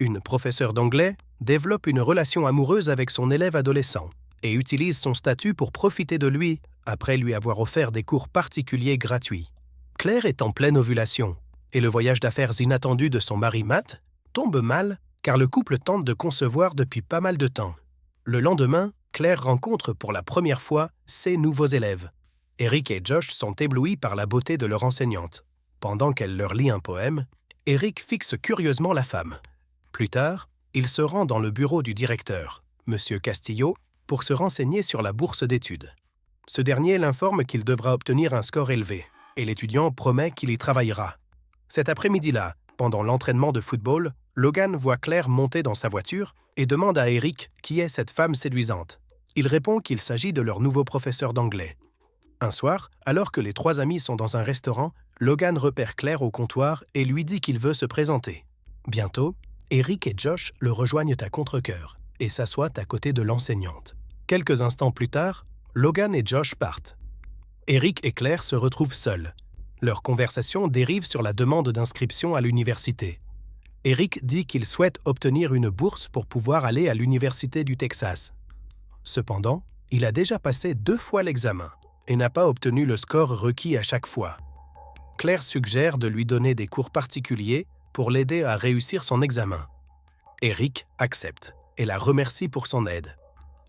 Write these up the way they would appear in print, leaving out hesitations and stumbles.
une professeure d'anglais, développe une relation amoureuse avec son élève adolescent et utilise son statut pour profiter de lui après lui avoir offert des cours particuliers gratuits. Claire est en pleine ovulation et le voyage d'affaires inattendu de son mari Matt tombe mal car le couple tente de concevoir depuis pas mal de temps. Le lendemain, Claire rencontre pour la première fois ses nouveaux élèves. Eric et Josh sont éblouis par la beauté de leur enseignante. Pendant qu'elle leur lit un poème, Eric fixe curieusement la femme. Plus tard, il se rend dans le bureau du directeur, M. Castillo, pour se renseigner sur la bourse d'études. Ce dernier l'informe qu'il devra obtenir un score élevé, et l'étudiant promet qu'il y travaillera. Cet après-midi-là, pendant l'entraînement de football, Logan voit Claire monter dans sa voiture et demande à Eric qui est cette femme séduisante. Il répond qu'il s'agit de leur nouveau professeur d'anglais. Un soir, alors que les trois amis sont dans un restaurant, Logan repère Claire au comptoir et lui dit qu'il veut se présenter. Bientôt, Eric et Josh le rejoignent à contre-cœur et s'assoient à côté de l'enseignante. Quelques instants plus tard, Logan et Josh partent. Eric et Claire se retrouvent seuls. Leur conversation dérive sur la demande d'inscription à l'université. Eric dit qu'il souhaite obtenir une bourse pour pouvoir aller à l'université du Texas. Cependant, il a déjà passé 2 fois l'examen et n'a pas obtenu le score requis à chaque fois. Claire suggère de lui donner des cours particuliers pour l'aider à réussir son examen. Eric accepte et la remercie pour son aide.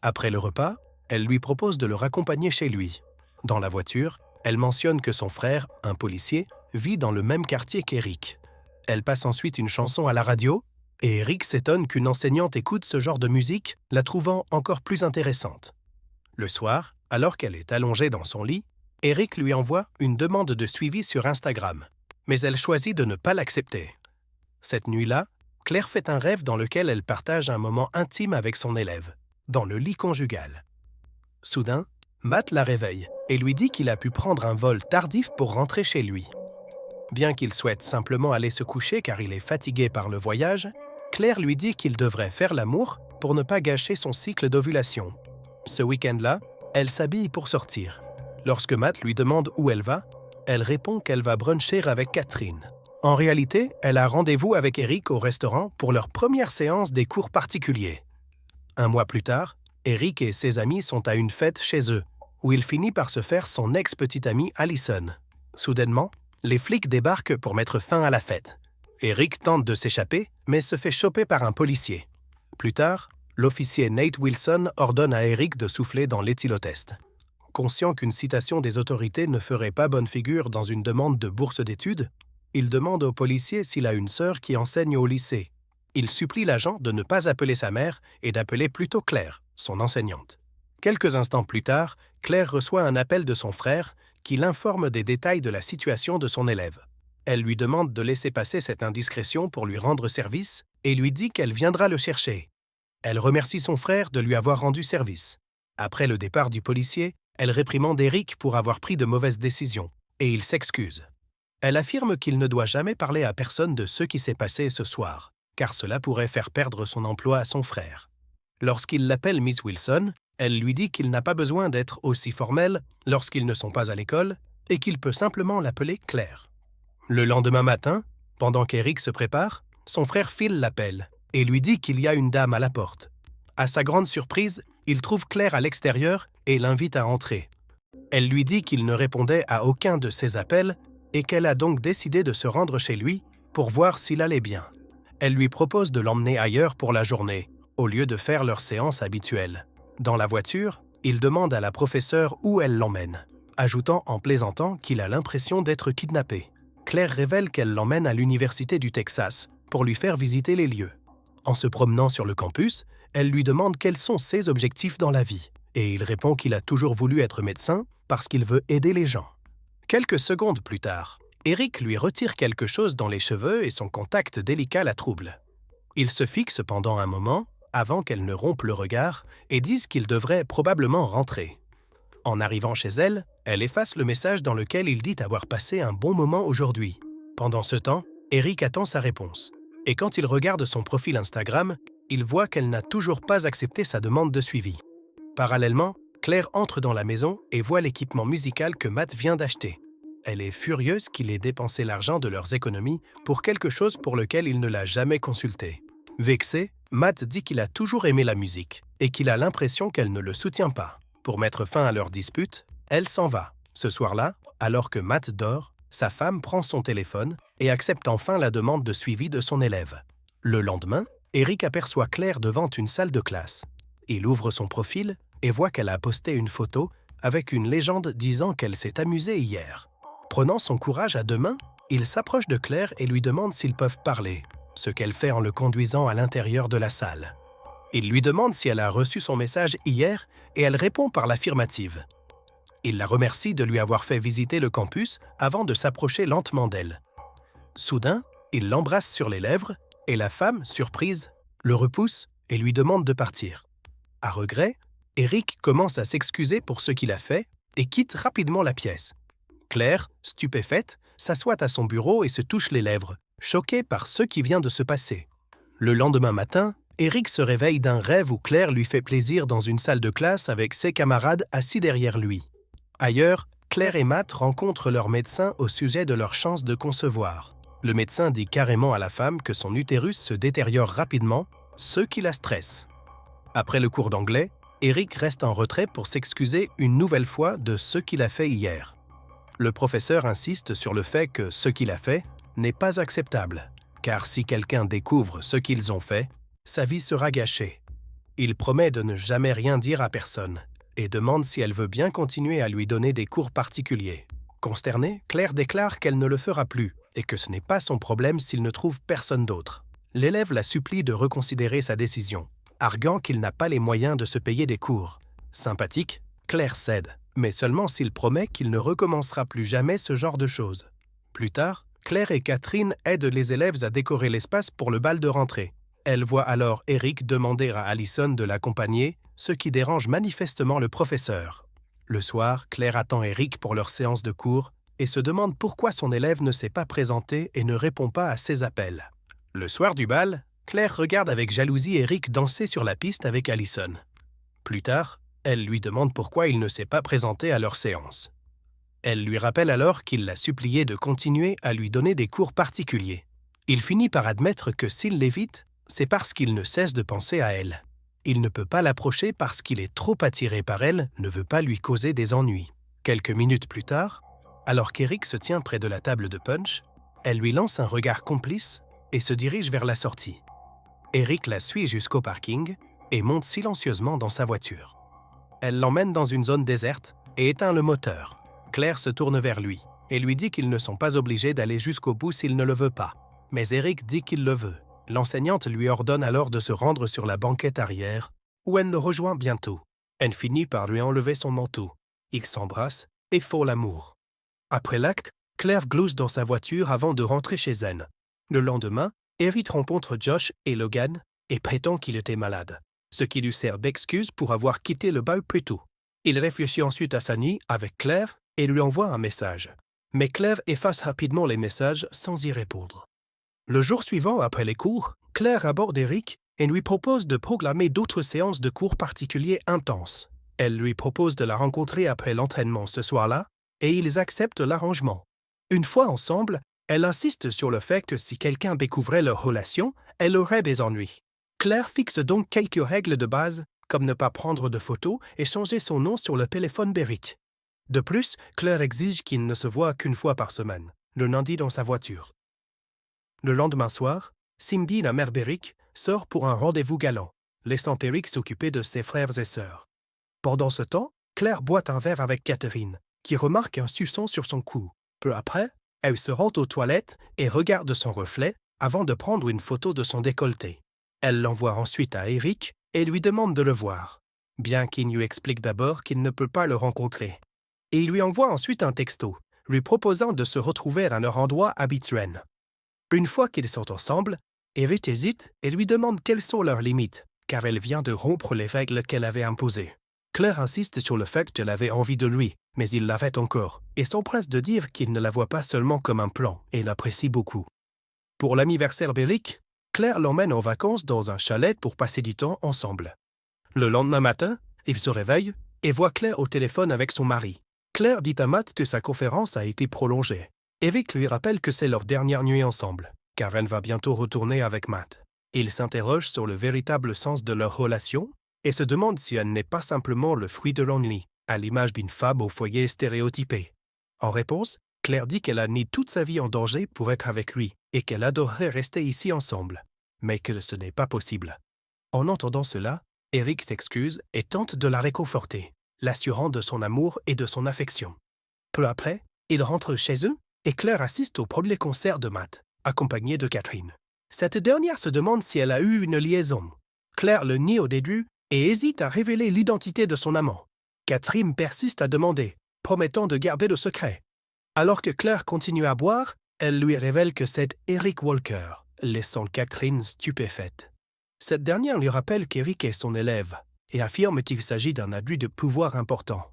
Après le repas, elle lui propose de le raccompagner chez lui. Dans la voiture, elle mentionne que son frère, un policier, vit dans le même quartier qu'Eric. Elle passe ensuite une chanson à la radio et Eric s'étonne qu'une enseignante écoute ce genre de musique, la trouvant encore plus intéressante. Le soir, alors qu'elle est allongée dans son lit, Eric lui envoie une demande de suivi sur Instagram, mais elle choisit de ne pas l'accepter. Cette nuit-là, Claire fait un rêve dans lequel elle partage un moment intime avec son élève, dans le lit conjugal. Soudain, Matt la réveille et lui dit qu'il a pu prendre un vol tardif pour rentrer chez lui. Bien qu'il souhaite simplement aller se coucher car il est fatigué par le voyage, Claire lui dit qu'il devrait faire l'amour pour ne pas gâcher son cycle d'ovulation. Ce week-end-là, elle s'habille pour sortir. Lorsque Matt lui demande où elle va, elle répond qu'elle va bruncher avec Catherine. En réalité, elle a rendez-vous avec Eric au restaurant pour leur première séance des cours particuliers. Un mois plus tard, Eric et ses amis sont à une fête chez eux, où il finit par se faire son ex-petite amie Allison. Soudainement, les flics débarquent pour mettre fin à la fête. Eric tente de s'échapper, mais se fait choper par un policier. Plus tard, l'officier Nate Wilson ordonne à Eric de souffler dans l'éthylotest. Conscient qu'une citation des autorités ne ferait pas bonne figure dans une demande de bourse d'études, il demande au policier s'il a une sœur qui enseigne au lycée. Il supplie l'agent de ne pas appeler sa mère et d'appeler plutôt Claire, son enseignante. Quelques instants plus tard, Claire reçoit un appel de son frère qui l'informe des détails de la situation de son élève. Elle lui demande de laisser passer cette indiscrétion pour lui rendre service et lui dit qu'elle viendra le chercher. Elle remercie son frère de lui avoir rendu service. Après le départ du policier, elle réprimande Eric pour avoir pris de mauvaises décisions et il s'excuse. Elle affirme qu'il ne doit jamais parler à personne de ce qui s'est passé ce soir, car cela pourrait faire perdre son emploi à son frère. Lorsqu'il l'appelle Miss Wilson, elle lui dit qu'il n'a pas besoin d'être aussi formel lorsqu'ils ne sont pas à l'école et qu'il peut simplement l'appeler Claire. Le lendemain matin, pendant qu'Eric se prépare, son frère Phil l'appelle et lui dit qu'il y a une dame à la porte. À sa grande surprise, il trouve Claire à l'extérieur et l'invite à entrer. Elle lui dit qu'il ne répondait à aucun de ses appels et qu'elle a donc décidé de se rendre chez lui pour voir s'il allait bien. Elle lui propose de l'emmener ailleurs pour la journée, au lieu de faire leur séance habituelle. Dans la voiture, il demande à la professeure où elle l'emmène, ajoutant en plaisantant qu'il a l'impression d'être kidnappé. Claire révèle qu'elle l'emmène à l'université du Texas pour lui faire visiter les lieux. En se promenant sur le campus, elle lui demande quels sont ses objectifs dans la vie, et il répond qu'il a toujours voulu être médecin parce qu'il veut aider les gens. Quelques secondes plus tard, Eric lui retire quelque chose dans les cheveux et son contact délicat la trouble. Ils se fixent pendant un moment, avant qu'elle ne rompe le regard, et disent qu'il devrait probablement rentrer. En arrivant chez elle, elle efface le message dans lequel il dit avoir passé un bon moment aujourd'hui. Pendant ce temps, Eric attend sa réponse. Et quand il regarde son profil Instagram, il voit qu'elle n'a toujours pas accepté sa demande de suivi. Parallèlement, Claire entre dans la maison et voit l'équipement musical que Matt vient d'acheter. Elle est furieuse qu'il ait dépensé l'argent de leurs économies pour quelque chose pour lequel il ne l'a jamais consulté. Vexé, Matt dit qu'il a toujours aimé la musique et qu'il a l'impression qu'elle ne le soutient pas. Pour mettre fin à leur dispute, elle s'en va. Ce soir-là, alors que Matt dort, sa femme prend son téléphone et accepte enfin la demande de suivi de son élève. Le lendemain, Eric aperçoit Claire devant une salle de classe. Il ouvre son profil et voit qu'elle a posté une photo avec une légende disant qu'elle s'est amusée hier. Prenant son courage à deux mains, il s'approche de Claire et lui demande s'ils peuvent parler, ce qu'elle fait en le conduisant à l'intérieur de la salle. Il lui demande si elle a reçu son message hier et elle répond par l'affirmative. Il la remercie de lui avoir fait visiter le campus avant de s'approcher lentement d'elle. Soudain, il l'embrasse sur les lèvres et la femme, surprise, le repousse et lui demande de partir. À regret, Eric commence à s'excuser pour ce qu'il a fait et quitte rapidement la pièce. Claire, stupéfaite, s'assoit à son bureau et se touche les lèvres, choquée par ce qui vient de se passer. Le lendemain matin, Eric se réveille d'un rêve où Claire lui fait plaisir dans une salle de classe avec ses camarades assis derrière lui. Ailleurs, Claire et Matt rencontrent leur médecin au sujet de leur chance de concevoir. Le médecin dit carrément à la femme que son utérus se détériore rapidement, ce qui la stresse. Après le cours d'anglais, Eric reste en retrait pour s'excuser une nouvelle fois de ce qu'il a fait hier. Le professeur insiste sur le fait que ce qu'il a fait n'est pas acceptable, car si quelqu'un découvre ce qu'ils ont fait, sa vie sera gâchée. Il promet de ne jamais rien dire à personne et demande si elle veut bien continuer à lui donner des cours particuliers. Consternée, Claire déclare qu'elle ne le fera plus et que ce n'est pas son problème s'il ne trouve personne d'autre. L'élève la supplie de reconsidérer sa décision, arguant qu'il n'a pas les moyens de se payer des cours. Sympathique, Claire cède, mais seulement s'il promet qu'il ne recommencera plus jamais ce genre de choses. Plus tard, Claire et Catherine aident les élèves à décorer l'espace pour le bal de rentrée. Elle voit alors Eric demander à Allison de l'accompagner, ce qui dérange manifestement le professeur. Le soir, Claire attend Eric pour leur séance de cours et se demande pourquoi son élève ne s'est pas présenté et ne répond pas à ses appels. Le soir du bal, Claire regarde avec jalousie Eric danser sur la piste avec Allison. Plus tard, elle lui demande pourquoi il ne s'est pas présenté à leur séance. Elle lui rappelle alors qu'il l'a supplié de continuer à lui donner des cours particuliers. Il finit par admettre que s'il l'évite, c'est parce qu'il ne cesse de penser à elle. Il ne peut pas l'approcher parce qu'il est trop attiré par elle, ne veut pas lui causer des ennuis. Quelques minutes plus tard, alors qu'Eric se tient près de la table de punch, elle lui lance un regard complice et se dirige vers la sortie. Eric la suit jusqu'au parking et monte silencieusement dans sa voiture. Elle l'emmène dans une zone déserte et éteint le moteur. Claire se tourne vers lui et lui dit qu'ils ne sont pas obligés d'aller jusqu'au bout s'il ne le veut pas. Mais Eric dit qu'il le veut. L'enseignante lui ordonne alors de se rendre sur la banquette arrière, où elle le rejoint bientôt. Elle finit par lui enlever son manteau. Ils s'embrassent et font l'amour. Après l'acte, Claire glousse dans sa voiture avant de rentrer chez elle. Le lendemain, Eric rencontre Josh et Logan et prétend qu'il était malade, ce qui lui sert d'excuse pour avoir quitté le bal plus tôt. Il réfléchit ensuite à sa nuit avec Claire et lui envoie un message. Mais Claire efface rapidement les messages sans y répondre. Le jour suivant, après les cours, Claire aborde Eric et lui propose de programmer d'autres séances de cours particuliers intenses. Elle lui propose de la rencontrer après l'entraînement ce soir-là et ils acceptent l'arrangement. Une fois ensemble, elle insiste sur le fait que si quelqu'un découvrait leur relation, elle aurait des ennuis. Claire fixe donc quelques règles de base, comme ne pas prendre de photos et changer son nom sur le téléphone d'Eric. De plus, Claire exige qu'il ne se voie qu'une fois par semaine, le lundi dans sa voiture. Le lendemain soir, Cindy, la mère d'Eric, sort pour un rendez-vous galant, laissant Eric s'occuper de ses frères et sœurs. Pendant ce temps, Claire boit un verre avec Catherine, qui remarque un suçon sur son cou. Peu après, elle se rend aux toilettes et regarde son reflet avant de prendre une photo de son décolleté. Elle l'envoie ensuite à Eric et lui demande de le voir, bien qu'il lui explique d'abord qu'il ne peut pas le rencontrer. Et il lui envoie ensuite un texto, lui proposant de se retrouver à leur endroit habituel. Une fois qu'ils sont ensemble, Eric hésite et lui demande quelles sont leurs limites, car elle vient de rompre les règles qu'elle avait imposées. Claire insiste sur le fait qu'elle avait envie de lui, mais il l'arrête encore, et s'empresse de dire qu'il ne la voit pas seulement comme un plan et l'apprécie beaucoup. Pour l'anniversaire d'Eric, Claire l'emmène en vacances dans un chalet pour passer du temps ensemble. Le lendemain matin, il se réveille et voit Claire au téléphone avec son mari. Claire dit à Matt que sa conférence a été prolongée. Eric lui rappelle que c'est leur dernière nuit ensemble, car elle va bientôt retourner avec Matt. Il s'interroge sur le véritable sens de leur relation et se demande si elle n'est pas simplement le fruit de l'ennui, à l'image d'une femme au foyer stéréotypé. En réponse, Claire dit qu'elle a mis toute sa vie en danger pour être avec lui et qu'elle adorerait rester ici ensemble, mais que ce n'est pas possible. En entendant cela, Eric s'excuse et tente de la réconforter, l'assurant de son amour et de son affection. Peu après, ils rentrent chez eux et Claire assiste au premier concert de Matt, accompagnée de Catherine. Cette dernière se demande si elle a eu une liaison. Claire le nie au début et hésite à révéler l'identité de son amant. Catherine persiste à demander, promettant de garder le secret. Alors que Claire continue à boire, elle lui révèle que c'est Eric Walker, laissant Catherine stupéfaite. Cette dernière lui rappelle qu'Eric est son élève et affirme qu'il s'agit d'un abus de pouvoir important.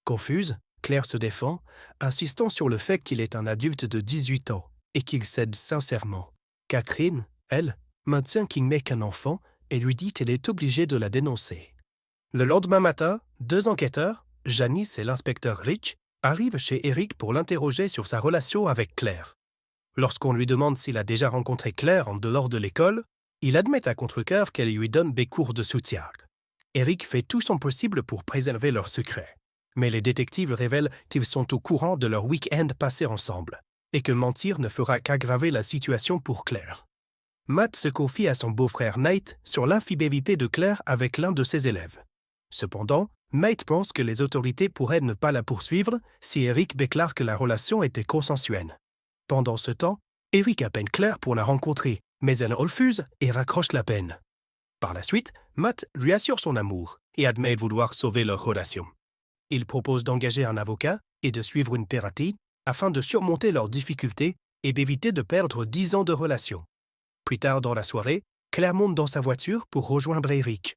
Confuse, Claire se défend, insistant sur le fait qu'il est un adulte de 18 ans et qu'il cède sincèrement. Catherine, elle, maintient qu'il n'est qu'un enfant et lui dit qu'elle est obligée de la dénoncer. Le lendemain matin, 2 enquêteurs, Janice et l'inspecteur Rich, arrivent chez Eric pour l'interroger sur sa relation avec Claire. Lorsqu'on lui demande s'il a déjà rencontré Claire en dehors de l'école, il admet à contre-cœur qu'elle lui donne des cours de soutien. Eric fait tout son possible pour préserver leur secret, mais les détectives révèlent qu'ils sont au courant de leur week-end passé ensemble et que mentir ne fera qu'aggraver la situation pour Claire. Matt se confie à son beau-frère Nate sur l'infidélité de Claire avec l'un de ses élèves. Cependant, Nate pense que les autorités pourraient ne pas la poursuivre si Eric déclare que la relation était consensuelle. Pendant ce temps, Eric appelle Claire pour la rencontrer, mais elle refuse et raccroche la peine. Par la suite, Matt lui assure son amour et admet vouloir sauver leur relation. Il propose d'engager un avocat et de suivre une thérapie afin de surmonter leurs difficultés et d'éviter de perdre 10 ans de relation. Plus tard dans la soirée, Claire monte dans sa voiture pour rejoindre Eric.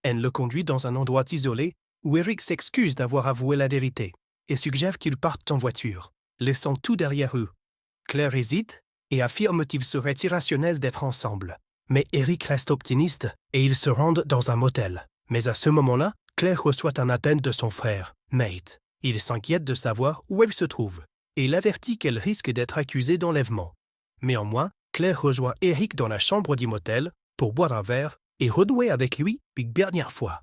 Elle le conduit dans un endroit isolé où Eric s'excuse d'avoir avoué la vérité et suggère qu'ils partent en voiture, laissant tout derrière eux. Claire hésite et affirme qu'il serait irrationnel d'être ensemble. Mais Eric reste optimiste et ils se rendent dans un motel. Mais à ce moment-là, Claire reçoit un appel de son frère, Nate. Il s'inquiète de savoir où elle se trouve et l'avertit qu'elle risque d'être accusée d'enlèvement. Néanmoins, Claire rejoint Eric dans la chambre du motel pour boire un verre et renouer avec lui une dernière fois.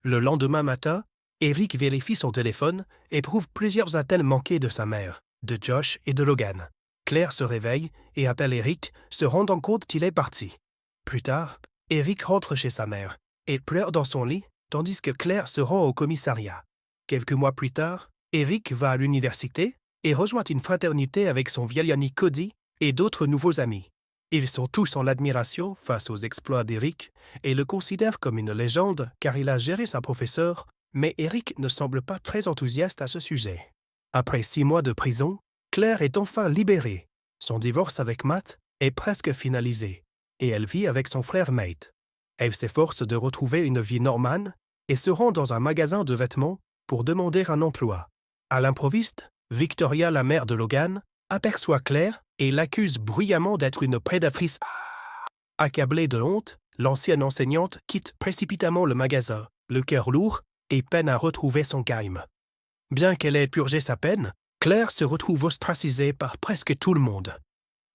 Le lendemain matin, Eric vérifie son téléphone et trouve plusieurs appels manqués de sa mère, de Josh et de Logan. Claire se réveille et appelle Eric, se rendant compte qu'il est parti. Plus tard, Eric rentre chez sa mère et pleure dans son lit tandis que Claire se rend au commissariat. Quelques mois plus tard, Eric va à l'université et rejoint une fraternité avec son vieil ami Cody et d'autres nouveaux amis. Ils sont tous en admiration face aux exploits d'Eric et le considèrent comme une légende car il a géré sa professeure, mais Eric ne semble pas très enthousiaste à ce sujet. Après 6 mois de prison, Claire est enfin libérée. Son divorce avec Matt est presque finalisé et elle vit avec son frère Nate. Elle s'efforce de retrouver une vie normale et se rend dans un magasin de vêtements pour demander un emploi. À l'improviste, Victoria, la mère de Logan, aperçoit Claire et l'accuse bruyamment d'être une prédatrice. Accablée de honte, l'ancienne enseignante quitte précipitamment le magasin, le cœur lourd, et peine à retrouver son calme. Bien qu'elle ait purgé sa peine, Claire se retrouve ostracisée par presque tout le monde.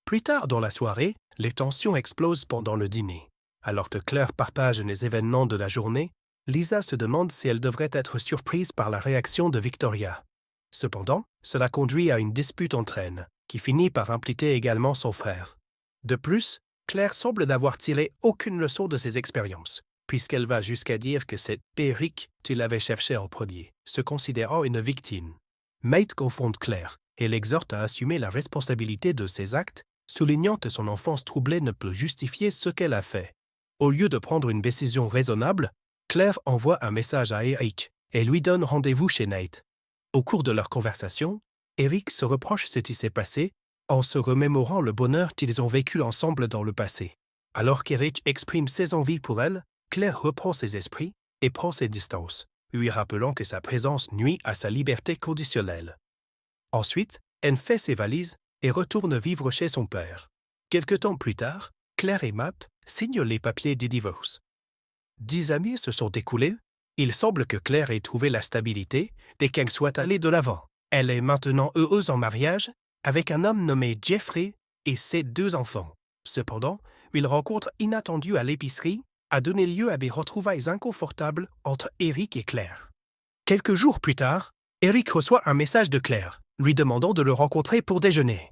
Plus tard dans la soirée, les tensions explosent pendant le dîner. Alors que Claire partage les événements de la journée, Lisa se demande si elle devrait être surprise par la réaction de Victoria. Cependant, cela conduit à une dispute entre elles, qui finit par impliquer également son frère. De plus, Claire semble n'avoir tiré aucune leçon de ses expériences, puisqu'elle va jusqu'à dire que c'est Eric qui l'avait cherché en premier, se considérant une victime. Nate confronte Claire et l'exhorte à assumer la responsabilité de ses actes, soulignant que son enfance troublée ne peut justifier ce qu'elle a fait. Au lieu de prendre une décision raisonnable, Claire envoie un message à Eric et lui donne rendez-vous chez Nate. Au cours de leur conversation, Eric se reproche ce qui s'est passé en se remémorant le bonheur qu'ils ont vécu ensemble dans le passé. Alors qu'Eric exprime ses envies pour elle, Claire reprend ses esprits et prend ses distances, lui rappelant que sa présence nuit à sa liberté conditionnelle. Ensuite, elle fait ses valises et retourne vivre chez son père. Quelque temps plus tard, Claire et Matt signent les papiers du divorce. 10 années se sont écoulées. Il semble que Claire ait trouvé la stabilité dès qu'elle soit allée de l'avant. Elle est maintenant heureuse en mariage avec un homme nommé Jeffrey et ses 2 enfants. Cependant, une rencontre inattendue à l'épicerie a donné lieu à des retrouvailles inconfortables entre Eric et Claire. Quelques jours plus tard, Eric reçoit un message de Claire, lui demandant de le rencontrer pour déjeuner.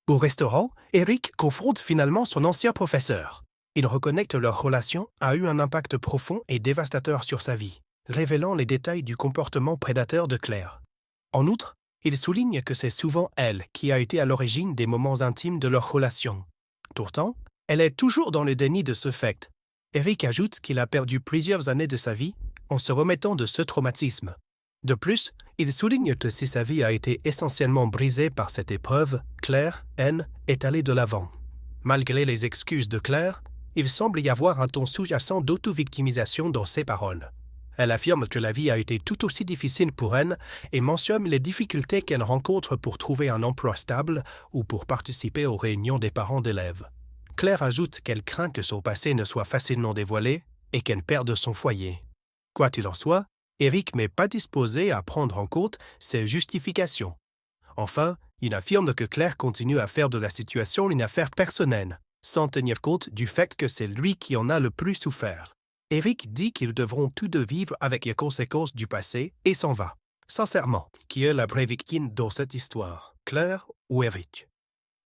Au restaurant, Eric confronte finalement son ancien professeur. Il reconnaît que leur relation a eu un impact profond et dévastateur sur sa vie, révélant les détails du comportement prédateur de Claire. En outre, il souligne que c'est souvent elle qui a été à l'origine des moments intimes de leur relation. Pourtant, elle est toujours dans le déni de ce fait. Eric ajoute qu'il a perdu plusieurs années de sa vie en se remettant de ce traumatisme. De plus, il souligne que si sa vie a été essentiellement brisée par cette épreuve, Claire, elle, est allée de l'avant. Malgré les excuses de Claire, il semble y avoir un ton sous-jacent d'auto-victimisation dans ses paroles. Elle affirme que la vie a été tout aussi difficile pour elle et mentionne les difficultés qu'elle rencontre pour trouver un emploi stable ou pour participer aux réunions des parents d'élèves. Claire ajoute qu'elle craint que son passé ne soit facilement dévoilé et qu'elle perde son foyer. Quoi qu'il en soit, Eric n'est pas disposé à prendre en compte ces justifications. Enfin, il affirme que Claire continue à faire de la situation une affaire personnelle, sans tenir compte du fait que c'est lui qui en a le plus souffert. Eric dit qu'ils devront tous deux vivre avec les conséquences du passé et s'en va. Sincèrement, qui est la vraie victime dans cette histoire, Claire ou Eric?